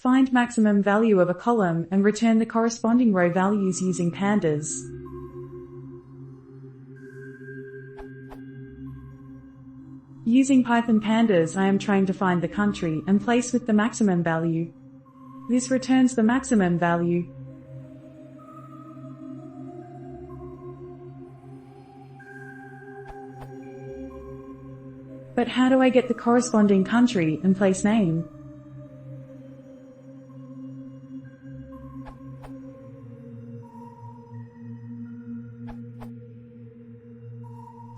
Find maximum value of a column and return the corresponding row values using Pandas. Using Python Pandas, I am trying to find the country and place with the maximum value. This returns the maximum value. But how do I get the corresponding country and place name?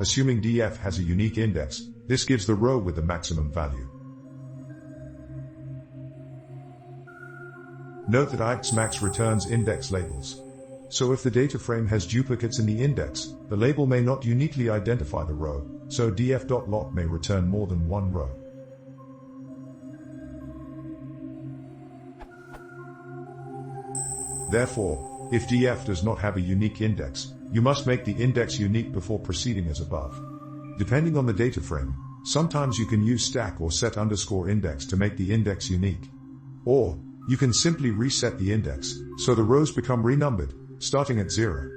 Assuming df has a unique index, this gives the row with the maximum value. Note that ixmax returns index labels. So if the data frame has duplicates in the index, the label may not uniquely identify the row, so df.lot may return more than one row. Therefore, if df does not have a unique index, you must make the index unique before proceeding as above. Depending on the data frame, sometimes you can use stack or set underscore index to make the index unique. Or, you can simply reset the index, so the rows become renumbered, starting at 0.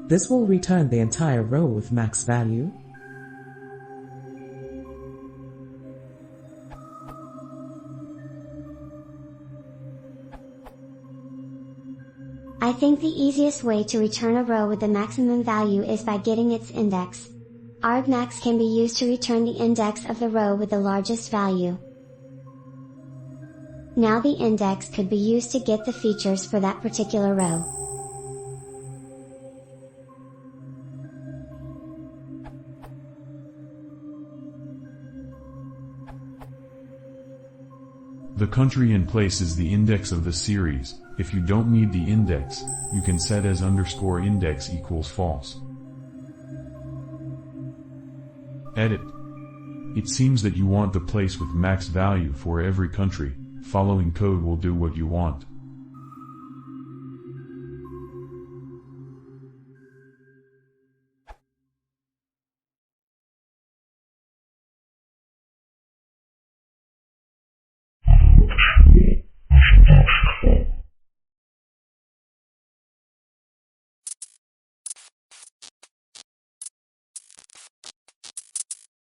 This will return the entire row with max value. I think the easiest way to return a row with the maximum value is by getting its index. Argmax can be used to return the index of the row with the largest value. Now the index could be used to get the features for that particular row. The country in place is the index of the series. If you don't need the index, you can set as underscore index equals false. Edit. It seems that you want the place with max value for every country. Following code will do what you want.